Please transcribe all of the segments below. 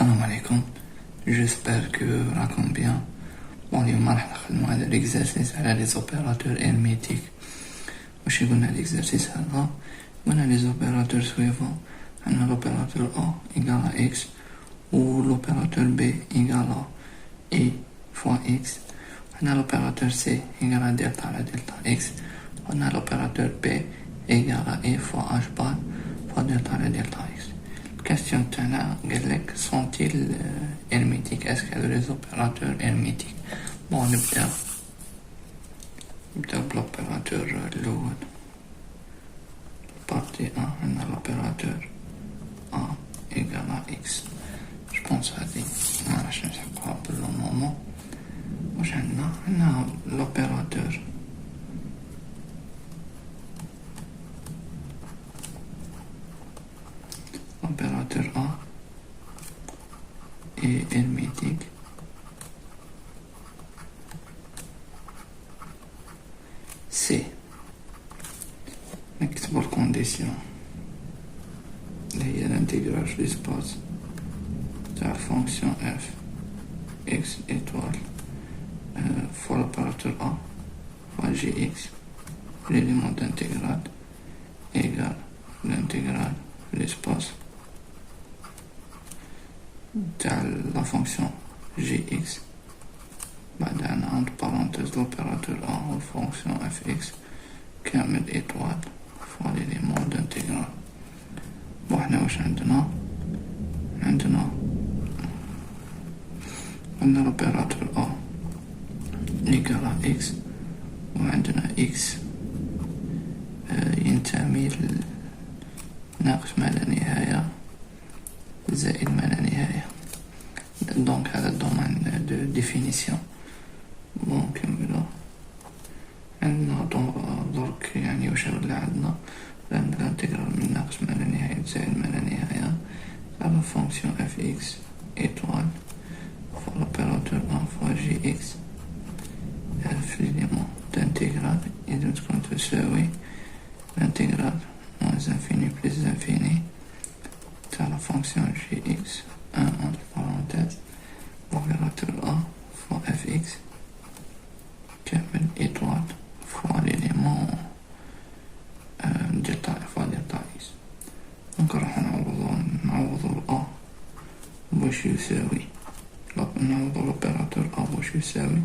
Salam alaikum, j'espère que vous racontez bien. Bon, اليوم راح نخدمو هذا l'exercice على les opérateurs hermétiques. واش يقولنا l'exercice هذا؟ قلنا les opérateurs suivants. عندنا l'opérateur A égale à X ou l'opérateur B égale à I fois X. عندنا l'opérateur C égale à delta على delta X. عندنا l'opérateur B égale à I fois H bar fois delta على delta X. Question تاعنا قال لك sont-ils hermétiques? Est-ce qu'il y a des opérateurs hermétiques? Bon, نبدأ بالopérateur الأول. Partie 1 عندنا l'opérateur A égale à X. Je pense هذه ما راح نسحقها بالمومون. واش عندنا l'opérateur A est hermétique C. نكتب الكونديسيون اللي هي الانتجرال في l'espace تاع الفونكسيون f x étoile fois l'opérateur A fois gx l'élément d'intégrale égale l'intégrale في l'espace تاع la fonction gx بعدين entre parenthèses l'opérateur A ou fonction fx كامل étoile fois l'élément d'intégrale. Bon, احنا واش عندنا l'opérateur A égale à x وعندنا x ينتمي ناقص ما لا نهاية زائد ما لا نهاية. دونك هذا الدومين دو ديفينيسيون. بون نكملو. عندنا درك يعني واش اللي عندنا الانتجرال من ناقص ما لا نهاية زائد ما لا نهاية على فونكسيون اف اكس étoile fois l'opérateur A fois gx في l'élément d'intégrale إذا تكون تساوي l'intégrale moins infini plus infini تاع la fonction gx 1 entre parenthèses l'opérateur A fois fx كامل étoile fois l'élément delta fois delta x. دونك راح نعوضو A باش يساوي نعوضو l'opérateur A باش يساوي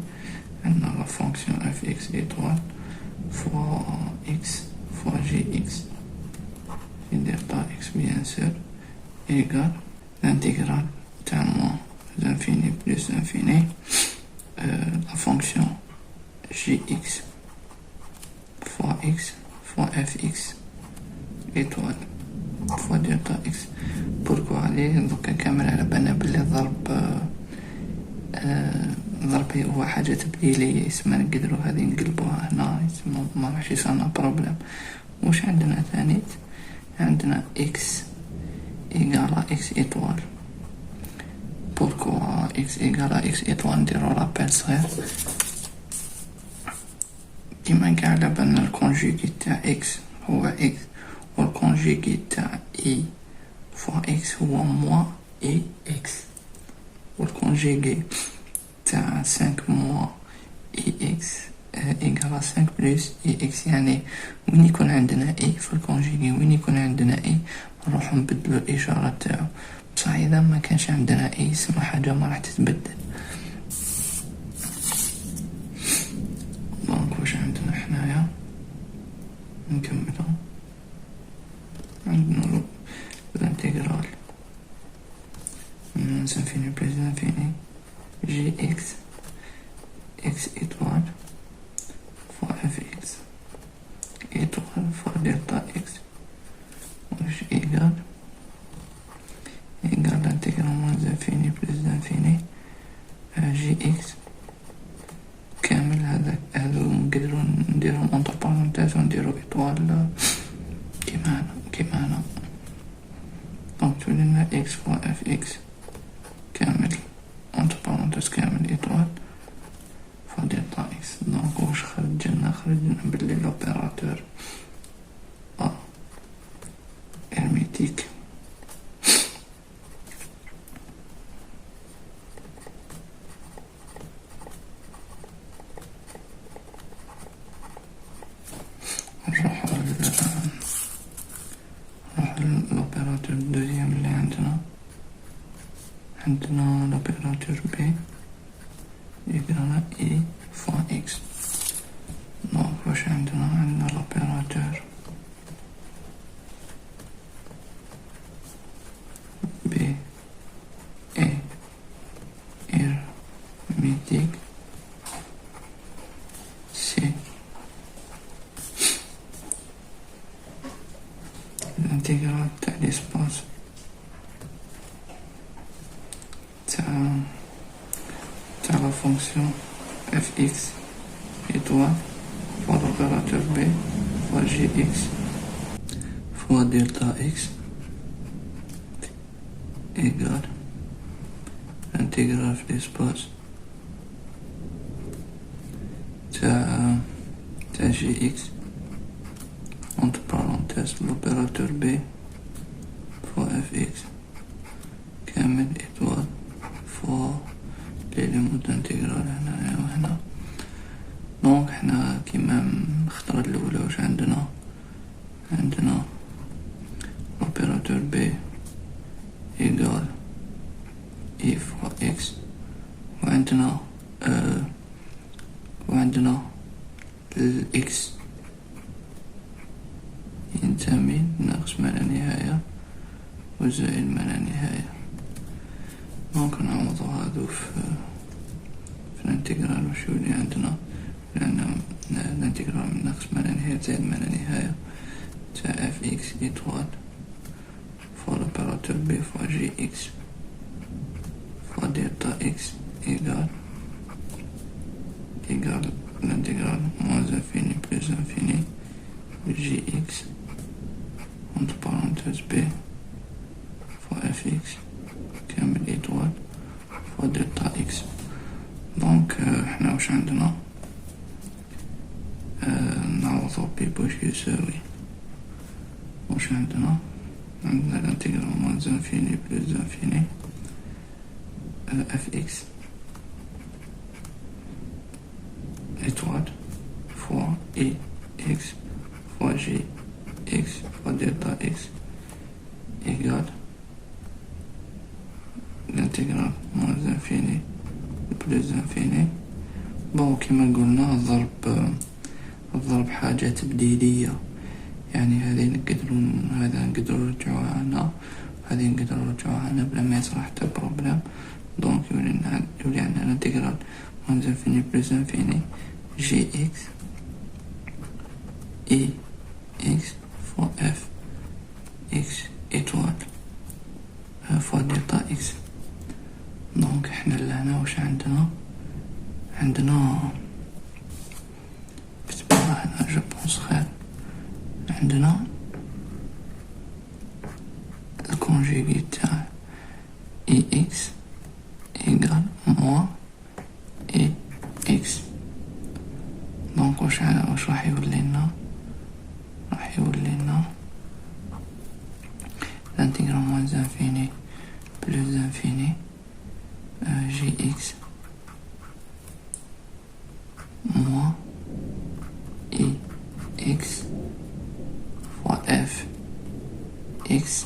عندنا la fonction fx étoile fois x fois gx et delta x bien sûr égale l'intégrale تاع moins l'infini plus infini la fonction gx fois x fois fx étoile fois delta x. pourquoi عليه دوكا كامل على بالنا بلي ضرب هو حاجة تبديلية اسمها نقدرو هذه نقلبوها هنا ما راحش يصيرنا بروبليم. واش عندنا ثاني؟ عندنا x égale à x étoile. pourquoi x égale à x étoile نديرو رابيل صغير كيما كاع على بالنا الكونجيغي تاع x هو x والكونجيغي تاع i fois x هو moins i x والكونجيغي تاع 5 moins i x égale à 5 plus i x. يعني وين يكون عندنا i في الكونجيغي وين يكون عندنا i نروحو نبدلو الإشارة تاعو. بصح إذا ما كانش عندنا i يسمى حاجة ما راح تتبدل. دونك واش عندنا حنايا نكملو. عندنا الانتجرال من infini plus infini gx x étoile fois fx étoile fois delta x واش égale l'intégrale moins infini plus infini gx كامل هذا نقدرو نديرهم entre parenthèses ونديرو étoile كيما هنا. دونك تولي لنا x fois fx كامل entre parenthèses كامل étoile fois delta x. دونك واش خرجنا بلي l'opérateur A hermétique عندنا l'opérateur B يقرأ E fois X. دونك واش عندنا l'opérateur B est hermétique. C l'intégrale تاع l'espace تاع la fonction fx étoile fois l'opérateur B fois gx fois delta x égale l'intégrale de l'espace تاع gx entre parenthèses l'opérateur B fois fx كامل étoile fois l'élément d'intégrale هنا وهنا. دونك حنا كيما الخطرة الأولى واش عندنا l'opérateur B égale E fois X وعندنا الإكس ينتمي ناقص ما لا نهاية وزائد ما لا نهاية. دونك نعوضو هادو في الانتجرال واش يولي عندنا، لأن الانتجرال من ناقص ما لا نهاية زائد ما لا نهاية تاع اف اكس étoile fois l'opérateur B fois gx fois delta x égale l'intégrale moins infini plus infini gx entre parenthèses B fois fx كامل étoile fois delta x. دونك حنا واش عندنا نعوضو بي باش يساوي واش عندنا l'intégrale moins infini plus infini fx étoile fois x fois gx fois delta x égale l'intégrale moins infini plus infini. بون كيما قلنا الضرب حاجة تبديلية، يعني هذه نقدروا نرجعوها هنا وهذه نقدروا نرجعوها هنا بلا ما يصرا حتى بروبليم. دونك يولي عندنا الانتجرال moins infini plus infini gx e x fois f x étoile fois delta x. دونك احنا لهنا واش عندنا كتبوها هنا جو بونس خير، عندنا الكونجيغي تاع اي اكس ايغال موا اي اكس. دونك واش راح يولي لنا الانتيغرال موان انفيني بلوس انفيني جي اكس موا اي اكس فوا اف اكس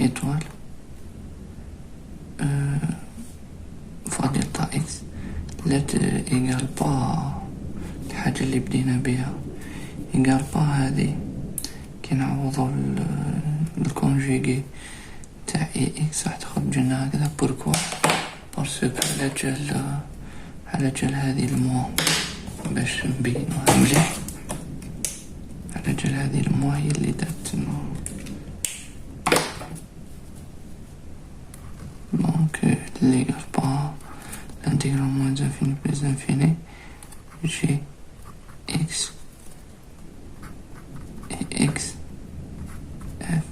étoile فوا دلتا اكس. لا ايغال با الحاجة اللي بدينا بها، ايغال با هذه كي نعوضو الكونجيغي تاع اي اكس راح تخرج لنا هكذا. بوركوا بارسكو على جال هذه الموا باش نبينوها مليح، على جال هذه الموا هي اللي دات دونك اللي قال با الانتيغرال موان انفيني بلس انفيني جي اكس اكس اف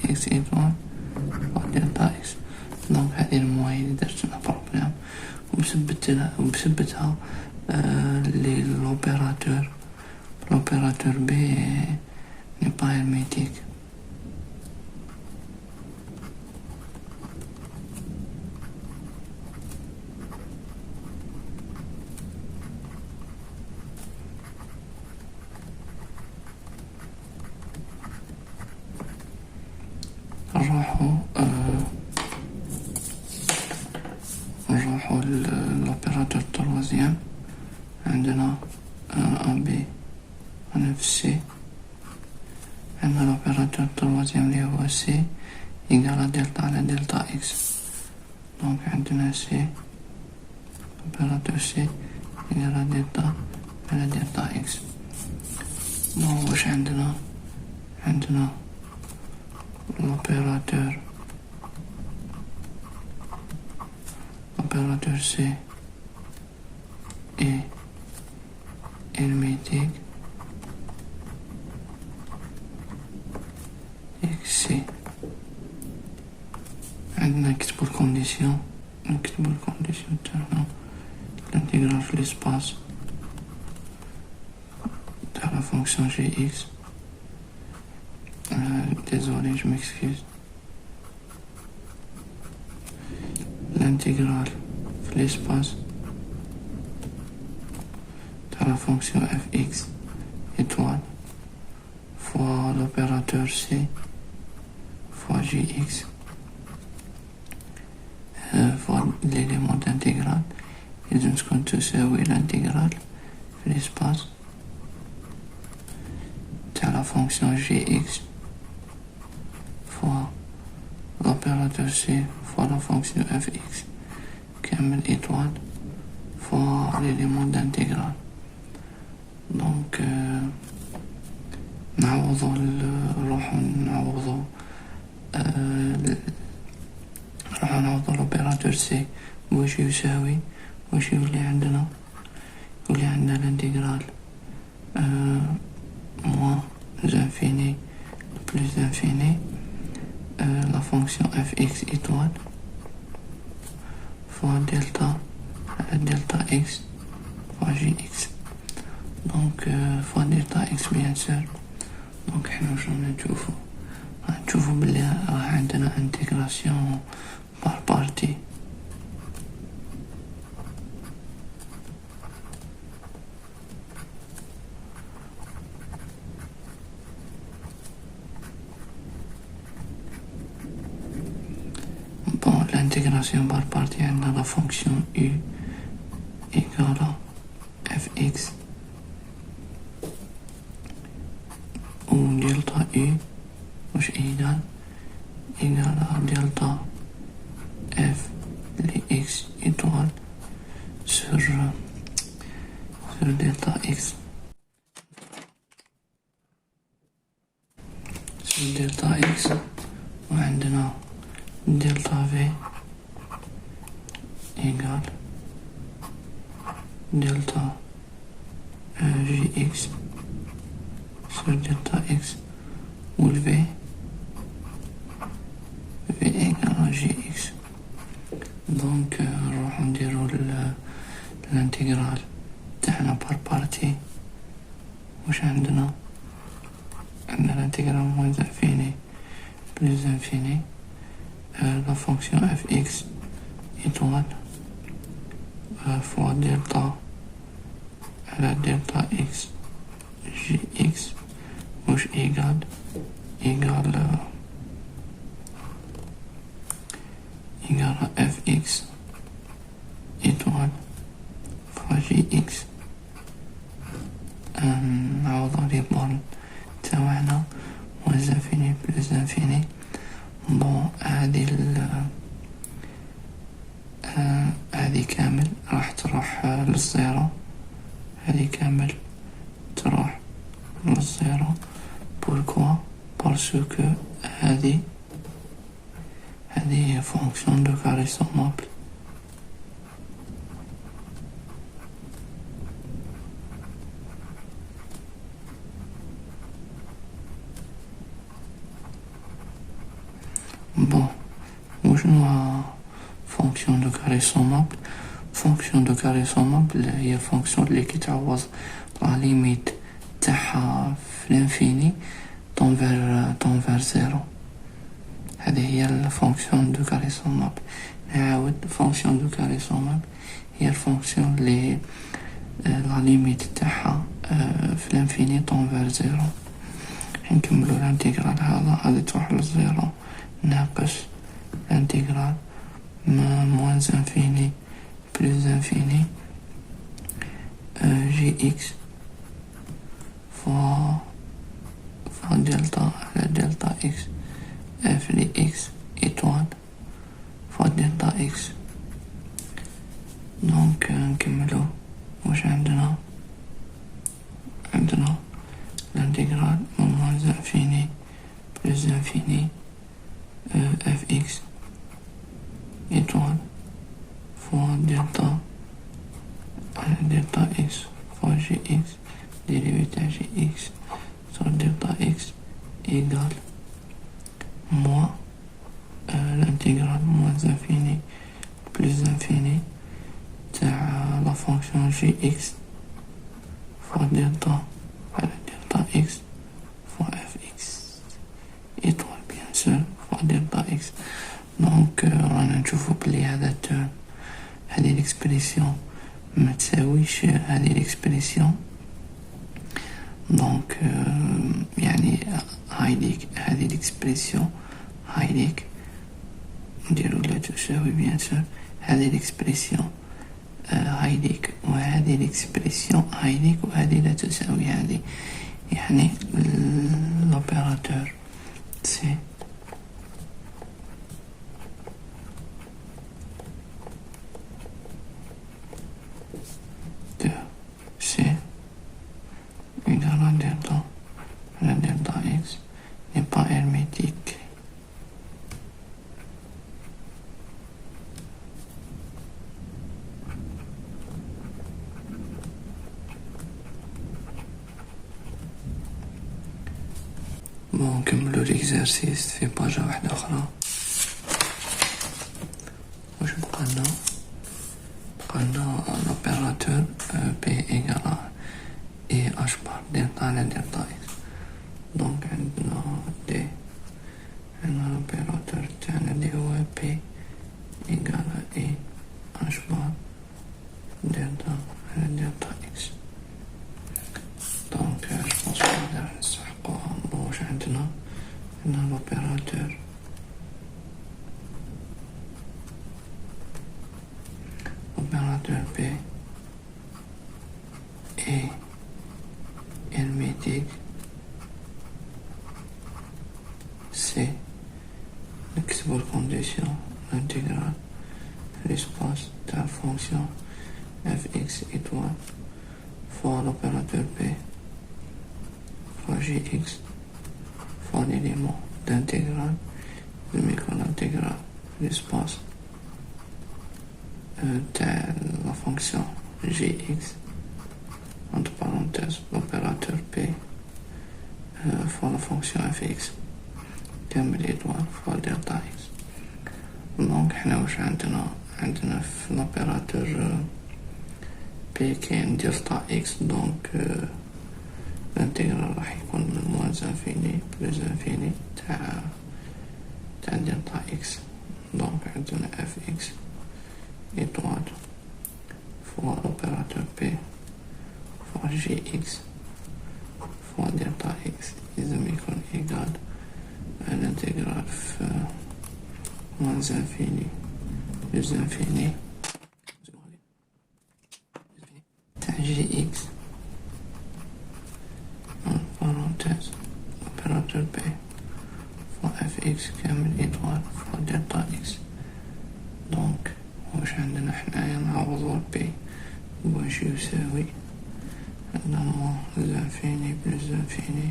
اكس ايطوال دلتا اكس. دونك هذه الموا هي اللي درت لنا بروبليم ومثبتها l'opérateur B n'est pas hermétique. نروحو يرى دلتا على دلتا إكس. دونك عندنا سي أوبيراتور سي يرى دلتا على دلتا إكس. بون واش عندنا l'opérateur C est hermétique XC. عندنا نكتبو الكونديسيون تاعنا الانتيغرال في l'espace تاع la fonction gx. Désolé, je m'excuse. L'intégrale de l'espace de la fonction fx étoile fois l'opérateur c fois gx fois l'élément d'intégrale. إذا تكون تساوي l'intégrale في l'espace de la fonction gx fois l'opérateur c fois la fonction fx كامل étoile fois l'élément d'intégrale. donc نعوضو نروحو l'opérateur c واش يساوي واش يولي عندنا l'intégrale moins l'infini plus l'infini la fonction fx étoile fois delta x fois gx. donc fois delta x bien sûr. donc حنا واش نشوفو بلي راه عندنا intégration par partie. l'intégration par partie عندنا la fonction u égale à fx ou delta u واش égale à delta f les x étoile sur delta x sur delta x. وعندنا delta v égale delta gx sur delta x ou le v égale à gx. donc نروحو نديرو l'intégrale تاعنا par partie. واش عندنا l'intégrale moins infini plus infini la fonction fx étoile fois delta à la delta x gx واش égale à fx étoile fois gx. نعوضو لي بون تاعنا moins infini plus infini. بون هذه كامل راح تروح للزيرو. هذه كامل تروح للزيرو. بوركوا بارسكو هذه فونكسيون دو كاري سومابل. بون وشنو فونكسيون دو كاري سومابل؟ فونكسيون دو كاري سومابل هي فونكسيون اللي كيتعوض لا ليميت تاعها في الانفيني طون فير زيرو. هذه هي الفونكسيون دو كاري سومابل. نعاود فونكسيون دو كاري سومابل هي الفونكسيون اللي لا ليميت تاعها في الانفيني طون فير زيرو. نكملو الانتيغرال هذا غادي تروح للزيرو ناقص الانتيغرال moins infini plus infini gx fois delta à la delta x f de x étoile اكس. دونك نكملو واش عندنا l'intégral moins l'infini plus l'infini fx étoile fois delta x fois gx dérivé de gx sur delta x égale moins l'intégrale moins l'infini plus l'infini de la fonction gx fois delta x fois fx étoile bien sûr fois delta x. دونك رانا نشوفو بلي هذا الترم هذه الاكسبريسيون ما تساويش هذه الاكسبريسيون. دونك يعني هايليك هذه الاكسبريسيون هايليك نديرو لا تساوي بيان سور هذه الاكسبريسيون هايليك وهذه الاكسبريسيون هايليك وهذه لا تساوي هذه. يعني l'opérateur c'est de C égale à delta x n'est pas hermétique. بون نكملو ليكزارسيس في باجة واحدة أخرى. واش بقالنا l'opérateur P égale à E H bar delta على delta x. دونك عندنا D عندنا l'opérateur تاعنا اللي هو P égale à E H bar delta على delta x. دونك جبونس نقدر نسحقوها. واش عندنا l'opérateur P est hermétique. C نكتبو الكونديسيون l'intégrale l'espace de la fonction fx étoile fois l'opérateur P fois gx fois l'élément d'intégrale de micro-intégrale l'espace de la fonction gx entre parenthèses l'opérateur P fois la fonction fx كامل étoile fois delta x. دونك حنا واش عندنا في l'opérateur P كاين delta x. دونك الانتجرال راح يكون من موان انفيني بلوز انفيني تاع دلتا اكس. دونك عندنا اف اكس étoile fois l'opérateur P fois gx fois delta x إذا يكون égal à l'intégrale في moins infini plus infini تاع gx en parenthèse l'opérateur P fois fx كامل étoile fois delta x. دونك واش عندنا حنايا نعوضو بي واش يساوي عندنا moins l'infini plus l'infini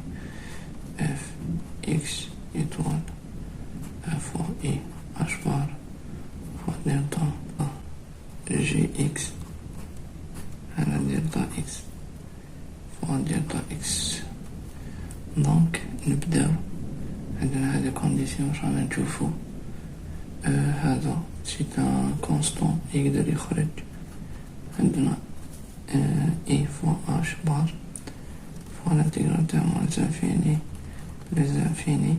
f x étoile fois i h bar fois delta gx على delta x fois delta x. دونك نبداو عندنا هذه كونديسيون واش رانا نشوفو هذا سي ان كونستون يقدر يخرج. عندنا اي فوا اش بار فوا الانتيغرال تاع موان انفيني بلوز انفيني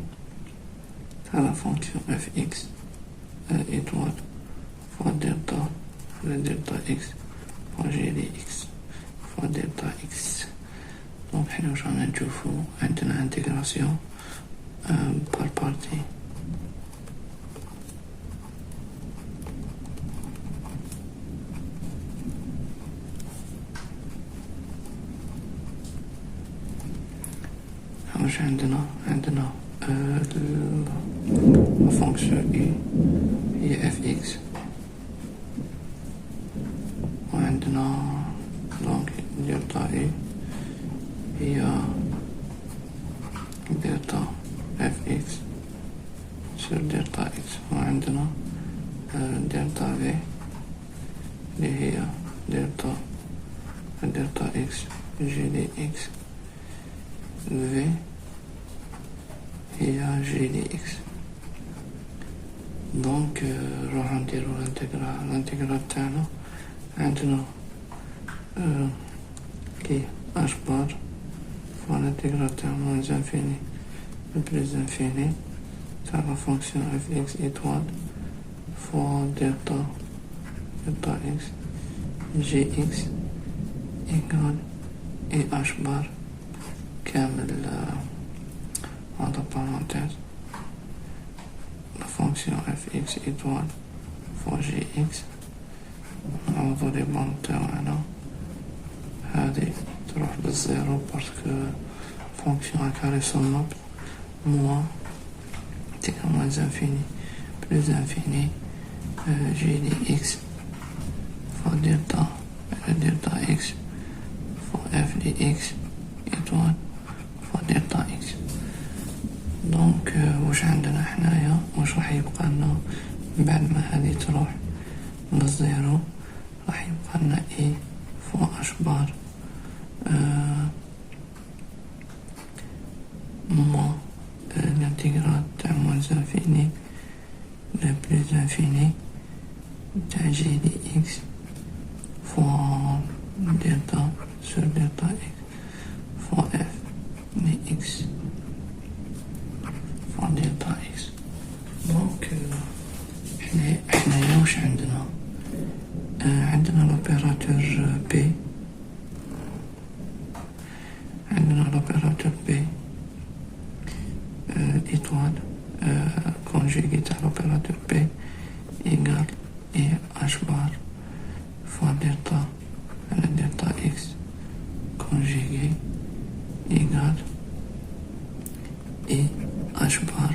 تاع لا فونكسيون اف اكس étoile fois delta على delta x fois g دي x fois delta x. دونك حنا واش رانا نشوفو عندنا انتيغراسيون بار بارتي. واش عندنا لا فونكسيون اي هي اف اكس عندنا دلتا في اللي هي دلتا اكس جي دي اكس في هي جي دي اكس. دونك راح نديرو الانتجرال تاعنا. عندنا كي اش بار فوا الانتجرال تاع موان انفيني بلوس انفيني تاع لا فونكسيون اف اكس ايطوال فوا دلتا اكس جي اكس ايكال اي اش بار كامل هذا بارونتيز لا فونكسيون اف اكس ايطوال فوا جي اكس. نعوضو لي بون تاعنا هادي تروح للزيرو باسكو فونكسيون ا كاري سون موان تيكا موان انفيني بلوس انفيني جي دي اكس فوا دلتا اكس فوا اف دي اكس ايطوال فوا دلتا اكس. دونك واش عندنا حنايا واش راح يبقى لنا بعد ما هذه تروح للزيرو؟ راح يبقى لنا اي فوا اش بار موان الانتجرال تاع موان انفيني بلوس انفيني تاع جي دي اكس فوا دلتا سور دلتا اكس فوا اف دي اكس فوا دلتا اكس. دونك حنايا واش عندنا؟ عندنا لوبيراتور بي، ايطوال كونجيغي تاع لوبيراتور بي ايكال اي اش بار فوا دلتا على دلتا اكس كونجيغي ايكال اي اش بار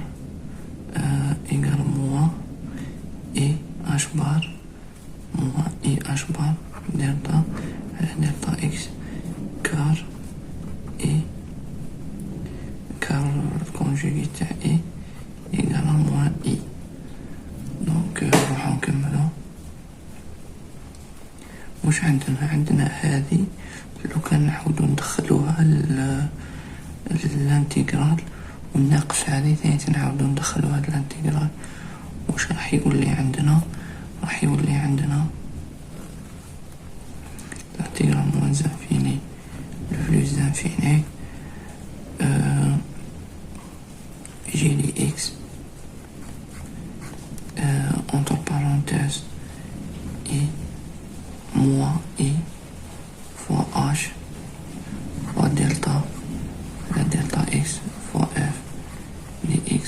ايكال موان اي اش بار موان اي اش بار دلتا على دلتا اكس كار اي الكونجيغي تاع اي ايكال موان اي. دونك نروحو نكملو. واش عندنا هذه لو كان نحاولو ندخلوها للانتجرال ونناقش هذه ثاني نحاولو ندخلوها للانتجرال. واش راح يولي عندنا؟ راح يولي عندنا الانتجرال موان انفيني بلوس انفيني جي دي اكس entre parenthèses i moins i fois h fois delta la delta x fois f dx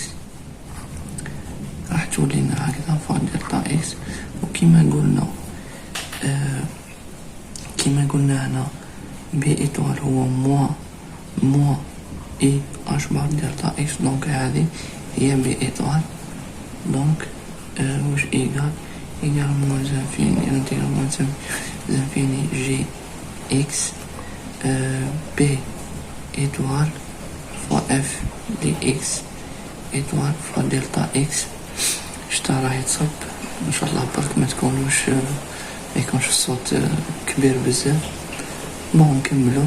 راح تولي لنا هكذا فوا دلتا اكس. وكما قلنا هنا بي ايطوال هو موان اي اش بار دلتا اكس. دونك هذه هي بي ايطوال. دونك واش ايكال موان انفيني انتيغرال موان انفيني جي اكس بي ايطوال فوا اف دي اكس ايطوال فوا دلتا اكس. شتا راح يتصب ان شاء الله برك ما يكونش الصوت كبير بزاف. بون نكملو.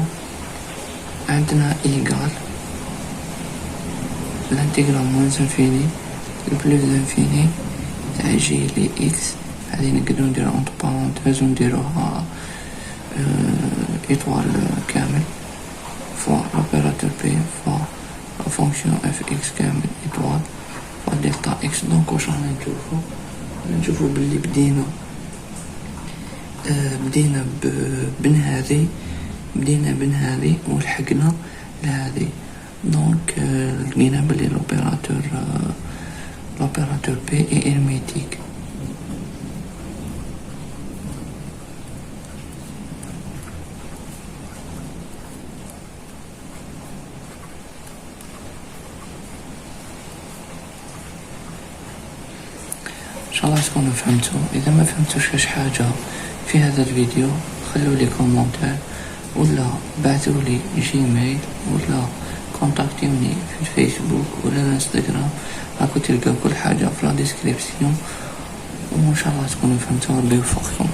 عندنا ايكال الانتجرال موان انفيني بلوس انفيني تاع جي لي اكس. هذه نقدرو نديروها اونتر بارونتيز ونديروها ايطوال كامل فوا لوبيراتور بي فوا فونكسيون اف اكس كامل ايطوال فوا دلتا اكس. دونك واش رانا نشوفو بلي بدينا بن هذه ولحقنا لهذه. دونك لقينا بلي l'opérateur P est hermétique. ان شاء الله تكونوا فهمتوا. اذا ما فهمتوش كاش حاجه في هذا الفيديو خلوا لي كومونتير ولا بعثوا لي جيميل ولا كونتاكتيوني في الفيسبوك ولا الانستغرام، راكو تلقاو كل حاجة في لا ديسكريبسيون. وان شاء الله تكونوا فهمتوا وربي يوفقكم.